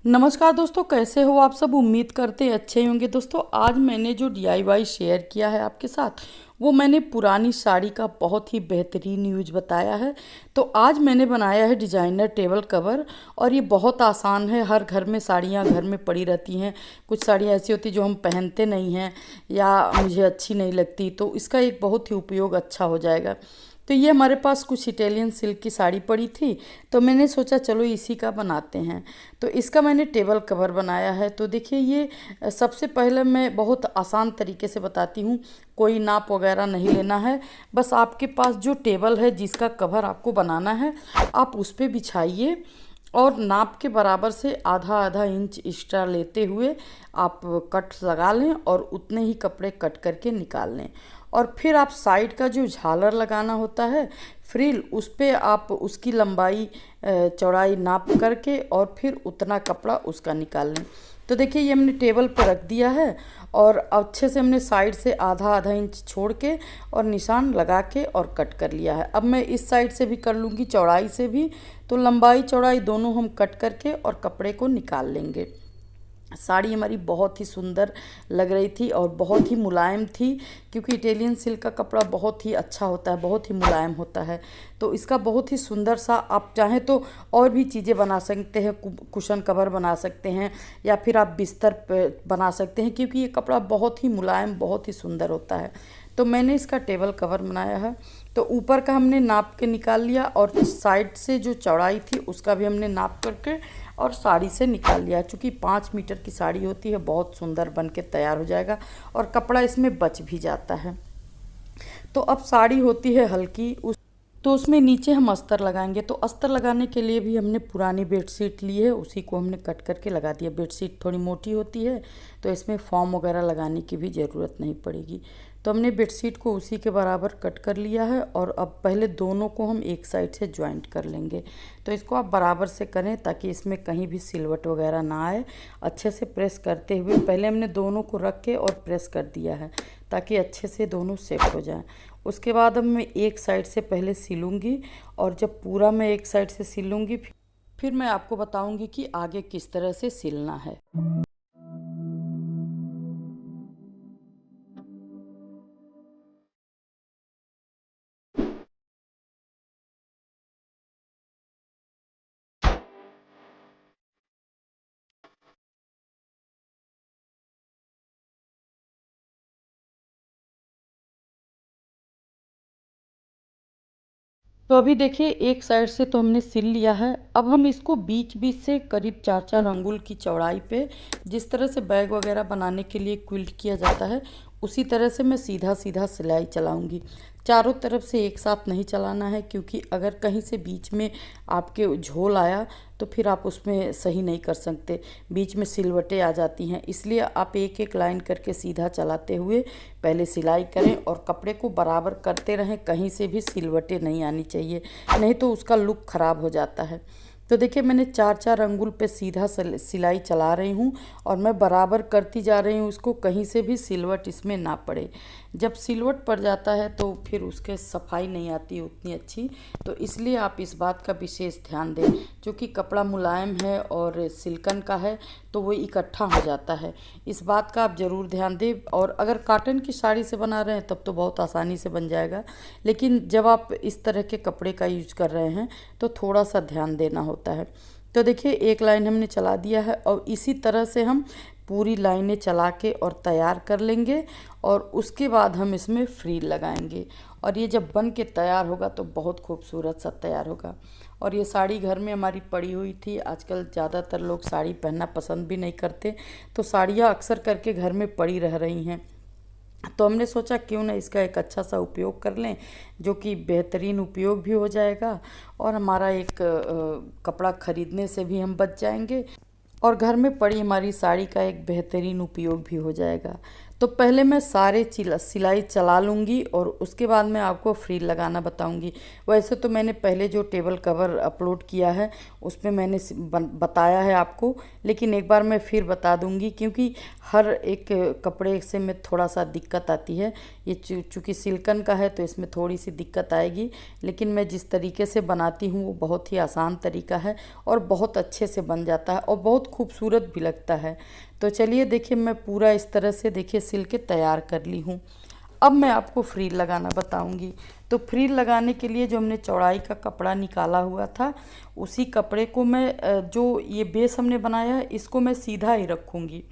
नमस्कार दोस्तों, कैसे हो आप सब। उम्मीद करते अच्छे ही होंगे। दोस्तों आज मैंने जो डीआईवाई शेयर किया है आपके साथ, वो मैंने पुरानी साड़ी का बहुत ही बेहतरीन यूज बताया है। तो आज मैंने बनाया है डिजाइनर टेबल कवर, और ये बहुत आसान है। हर घर में साड़ियाँ घर में पड़ी रहती हैं। कुछ साड़ियाँ ऐसी होती जो हम पहनते नहीं हैं या मुझे अच्छी नहीं लगती, तो इसका एक बहुत ही उपयोग अच्छा हो जाएगा। तो ये हमारे पास कुछ इटालियन सिल्क की साड़ी पड़ी थी, तो मैंने सोचा चलो इसी का बनाते हैं। तो इसका मैंने टेबल कवर बनाया है। तो देखिए ये सबसे पहले मैं बहुत आसान तरीके से बताती हूँ। कोई नाप वगैरह नहीं लेना है, बस आपके पास जो टेबल है जिसका कवर आपको बनाना है आप उस पर बिछाइए, और नाप के बराबर से आधा आधा इंच एक्स्ट्रा लेते हुए आप कट लगा लें और उतने ही कपड़े कट करके निकाल लें। और फिर आप साइड का जो झालर लगाना होता है फ्रिल, उस पे आप उसकी लंबाई चौड़ाई नाप करके और फिर उतना कपड़ा उसका निकाल लें। तो देखिए ये हमने टेबल पर रख दिया है, और अच्छे से हमने साइड से आधा आधा इंच छोड़ के और निशान लगा के और कट कर लिया है। अब मैं इस साइड से भी कर लूँगी, चौड़ाई से भी। तो लंबाई चौड़ाई दोनों हम कट करके और कपड़े को निकाल लेंगे। साड़ी हमारी बहुत ही सुंदर लग रही थी और बहुत ही मुलायम थी, क्योंकि इटालियन सिल्क का कपड़ा बहुत ही अच्छा होता है, बहुत ही मुलायम होता है। तो इसका बहुत ही सुंदर सा, आप चाहें तो और भी चीज़ें बना सकते हैं। कुशन कवर बना सकते हैं या फिर आप बिस्तर बना सकते हैं, क्योंकि ये कपड़ा बहुत ही मुलायम बहुत ही सुंदर होता है। तो मैंने इसका टेबल कवर बनाया है। तो ऊपर का हमने नाप के निकाल लिया, और साइड से जो चौड़ाई थी उसका भी हमने नाप करके और साड़ी से निकाल लिया। चूँकि 5 मीटर की साड़ी होती है, बहुत सुंदर बन के तैयार हो जाएगा और कपड़ा इसमें बच भी जाता है। तो अब साड़ी होती है हल्की, तो उसमें नीचे हम अस्तर लगाएंगे। तो अस्तर लगाने के लिए भी हमने पुरानी बेडशीट ली है, उसी को हमने कट करके लगा दिया। बेडशीट थोड़ी मोटी होती है तो इसमें फॉर्म वगैरह लगाने की भी ज़रूरत नहीं पड़ेगी। तो हमने बेडशीट को उसी के बराबर कट कर लिया है, और अब पहले दोनों को हम एक साइड से ज्वाइंट कर लेंगे। तो इसको आप बराबर से करें ताकि इसमें कहीं भी सिलवट वगैरह ना आए। अच्छे से प्रेस करते हुए, पहले हमने दोनों को रख के और प्रेस कर दिया है ताकि अच्छे से दोनों सेट हो जाएं। उसके बाद अब मैं एक साइड से पहले सिलूँगी, और जब पूरा मैं एक साइड से सिलूँगी फिर मैं आपको बताऊँगी कि आगे किस तरह से सिलना है। तो अभी देखिए एक साइड से तो हमने सिल लिया है। अब हम इसको बीच बीच से करीब 4-4 अंगुल की चौड़ाई पे, जिस तरह से बैग वगैरह बनाने के लिए क्विल्ट किया जाता है, उसी तरह से मैं सीधा सीधा सिलाई चलाऊंगी। चारों तरफ से एक साथ नहीं चलाना है, क्योंकि अगर कहीं से बीच में आपके झोल आया तो फिर आप उसमें सही नहीं कर सकते, बीच में सिलवटें आ जाती हैं। इसलिए आप एक एक लाइन करके सीधा चलाते हुए पहले सिलाई करें और कपड़े को बराबर करते रहें, कहीं से भी सिलवटें नहीं आनी चाहिए, नहीं तो उसका लुक ख़राब हो जाता है। तो देखिए मैंने 4-4 अंगुल पे सीधा सिलाई चला रही हूँ, और मैं बराबर करती जा रही हूँ उसको, कहीं से भी सिलवट इसमें ना पड़े। जब सिलवट पड़ जाता है तो फिर उसके सफाई नहीं आती उतनी अच्छी। तो इसलिए आप इस बात का विशेष ध्यान दें। क्योंकि कपड़ा मुलायम है और सिल्कन का है, तो वो इकट्ठा हो जाता है। इस बात का आप ज़रूर ध्यान दें। और अगर कॉटन की साड़ी से बना रहे हैं तब तो बहुत आसानी से बन जाएगा, लेकिन जब आप इस तरह के कपड़े का यूज कर रहे हैं तो थोड़ा सा ध्यान देना होता है। तो देखिए एक लाइन हमने चला दिया है, और इसी तरह से हम पूरी लाइनें चला के और तैयार कर लेंगे, और उसके बाद हम इसमें फ्रील लगाएंगे। और ये जब बन के तैयार होगा तो बहुत खूबसूरत सा तैयार होगा। और ये साड़ी घर में हमारी पड़ी हुई थी। आजकल ज़्यादातर लोग साड़ी पहनना पसंद भी नहीं करते, तो साड़ियाँ अक्सर करके घर में पड़ी रह रही हैं। तो हमने सोचा क्यों ना इसका एक अच्छा सा उपयोग कर लें, जो कि बेहतरीन उपयोग भी हो जाएगा, और हमारा एक कपड़ा ख़रीदने से भी हम बच जाएंगे, और घर में पड़ी हमारी साड़ी का एक बेहतरीन उपयोग भी हो जाएगा। तो पहले मैं सारे सिलाई चला लूँगी और उसके बाद मैं आपको फ्रिल लगाना बताऊँगी। वैसे तो मैंने पहले जो टेबल कवर अपलोड किया है उसमें मैंने बताया है आपको, लेकिन एक बार मैं फिर बता दूँगी क्योंकि हर एक कपड़े से में थोड़ा सा दिक्कत आती है। ये चूँकि सिल्कन का है तो इसमें थोड़ी सी दिक्कत आएगी, लेकिन मैं जिस तरीके से बनाती हूँ वो बहुत ही आसान तरीका है और बहुत अच्छे से बन जाता है और बहुत खूबसूरत भी लगता है। तो चलिए देखिए, मैं पूरा इस तरह से देखिए सिल के तैयार कर ली हूँ। अब मैं आपको फ्रिल लगाना बताऊंगी। तो फ्रिल लगाने के लिए जो हमने चौड़ाई का कपड़ा निकाला हुआ था उसी कपड़े को मैं जो ये बेस हमने बनाया है इसको मैं सीधा ही रखूँगी,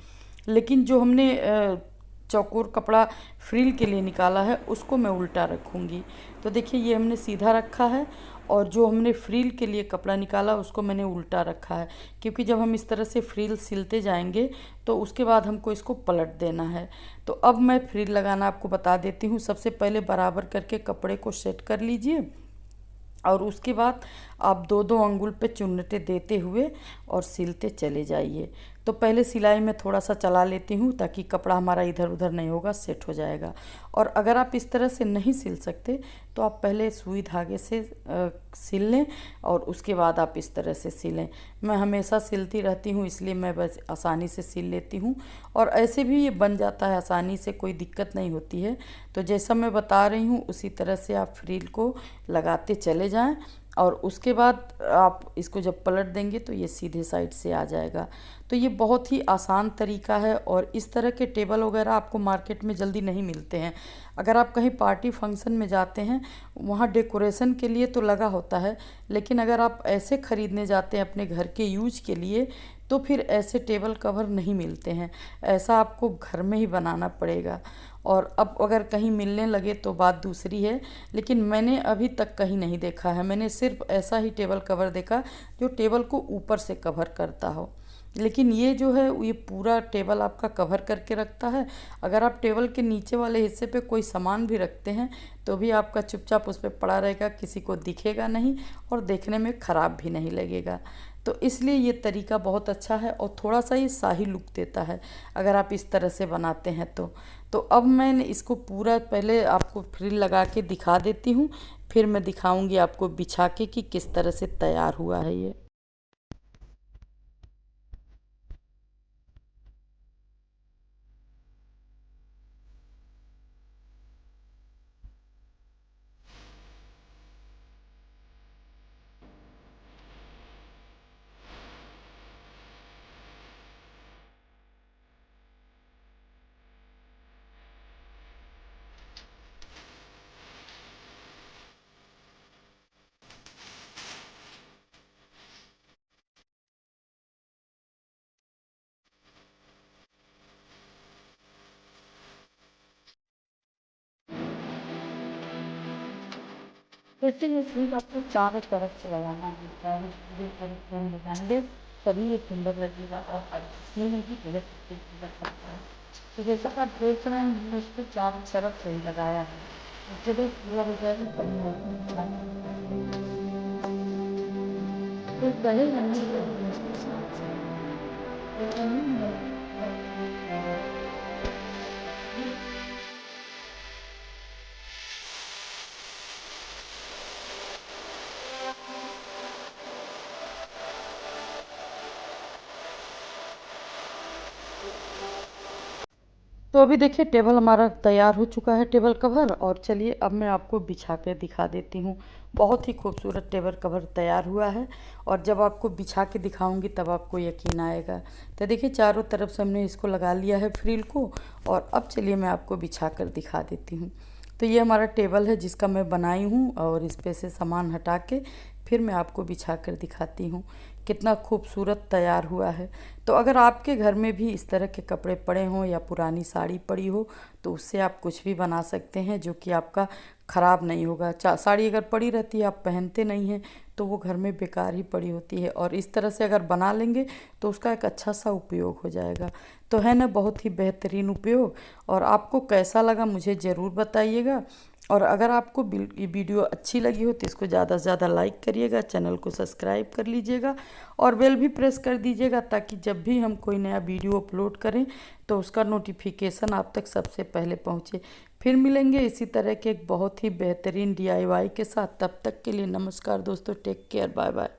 लेकिन जो हमने चौकोर कपड़ा फ्रिल के लिए निकाला है उसको मैं उल्टा रखूँगी। तो देखिए ये हमने सीधा रखा है और जो हमने फ्रिल के लिए कपड़ा निकाला उसको मैंने उल्टा रखा है, क्योंकि जब हम इस तरह से फ्रिल सिलते जाएंगे तो उसके बाद हमको इसको पलट देना है। तो अब मैं फ्रिल लगाना आपको बता देती हूँ। सबसे पहले बराबर करके कपड़े को सेट कर लीजिए और उसके बाद आप दो दो अंगुल पे चुन्नटे देते हुए और सिलते चले जाइए। तो पहले सिलाई में थोड़ा सा चला लेती हूँ ताकि कपड़ा हमारा इधर उधर नहीं होगा, सेट हो जाएगा। और अगर आप इस तरह से नहीं सिल सकते तो आप पहले सुई धागे से सिल लें और उसके बाद आप इस तरह से सिलें। मैं हमेशा सिलती रहती हूँ इसलिए मैं बस आसानी से सिल लेती हूँ और ऐसे भी ये बन जाता है आसानी से, कोई दिक्कत नहीं होती है। तो जैसा मैं बता रही हूँ उसी तरह से आप फ्रिल को लगाते चले जाएं और उसके बाद आप इसको जब पलट देंगे तो ये सीधे साइड से आ जाएगा। तो ये बहुत ही आसान तरीका है और इस तरह के टेबल वगैरह आपको मार्केट में जल्दी नहीं मिलते हैं। अगर आप कहीं पार्टी फंक्शन में जाते हैं वहाँ डेकोरेशन के लिए तो लगा होता है, लेकिन अगर आप ऐसे ख़रीदने जाते हैं अपने घर के यूज के लिए तो फिर ऐसे टेबल कवर नहीं मिलते हैं। ऐसा आपको घर में ही बनाना पड़ेगा। और अब अगर कहीं मिलने लगे तो बात दूसरी है, लेकिन मैंने अभी तक कहीं नहीं देखा है। मैंने सिर्फ ऐसा ही टेबल कवर देखा जो टेबल को ऊपर से कवर करता हो, लेकिन ये जो है ये पूरा टेबल आपका कवर करके रखता है। अगर आप टेबल के नीचे वाले हिस्से पे कोई सामान भी रखते हैं तो भी आपका चुपचाप उस पर पड़ा रहेगा, किसी को दिखेगा नहीं और देखने में ख़राब भी नहीं लगेगा। तो इसलिए ये तरीका बहुत अच्छा है और थोड़ा सा ये शाही लुक देता है अगर आप इस तरह से बनाते हैं तो अब मैं इसको पूरा पहले आपको फ्रिल लगा के दिखा देती हूँ, फिर मैं दिखाऊंगी आपको बिछा के कि किस तरह से तैयार हुआ है ये। वैसे ये चीज़ आपको चारों तरफ से लगाना है, चारों तरफ से लगाएंगे तभी ये सुंदर लगेगा और ये नहीं कि गलत तरीके से लग सकता है। तो जैसा आप देख रहे हैं हमने इसको चारों तरफ से ही लगाया है। जब ये पूरा हो जाएगा तभी मैं इसको दिखाऊंगी। तो पहले हमने इसके साथ से तो अभी देखिए टेबल हमारा तैयार हो चुका है, टेबल कवर। और चलिए अब मैं आपको बिछा के दिखा देती हूँ। बहुत ही खूबसूरत टेबल कवर तैयार हुआ है और जब आपको बिछा के दिखाऊंगी तब आपको यकीन आएगा। तो देखिए चारों तरफ से हमने इसको लगा लिया है फ्रिल को और अब चलिए मैं आपको बिछा कर दिखा देती हूँ। तो ये हमारा टेबल है जिसका मैं बनाई हूँ और इस पे से सामान हटा के फिर मैं आपको बिछा कर दिखाती हूँ कितना खूबसूरत तैयार हुआ है। तो अगर आपके घर में भी इस तरह के कपड़े पड़े हों या पुरानी साड़ी पड़ी हो तो उससे आप कुछ भी बना सकते हैं जो कि आपका ख़राब नहीं होगा। साड़ी अगर पड़ी रहती है आप पहनते नहीं हैं तो वो घर में बेकार ही पड़ी होती है, और इस तरह से अगर बना लेंगे तो उसका एक अच्छा सा उपयोग हो जाएगा। तो है ना बहुत ही बेहतरीन उपयोग। और आपको कैसा लगा मुझे ज़रूर बताइएगा और अगर आपको ये वीडियो अच्छी लगी हो तो इसको ज़्यादा से ज़्यादा लाइक करिएगा, चैनल को सब्सक्राइब कर लीजिएगा और बेल भी प्रेस कर दीजिएगा, ताकि जब भी हम कोई नया वीडियो अपलोड करें तो उसका नोटिफिकेशन आप तक सबसे पहले पहुंचे। फिर मिलेंगे इसी तरह के एक बहुत ही बेहतरीन DIY के साथ। तब तक के लिए नमस्कार दोस्तों, टेक केयर, बाय बाय।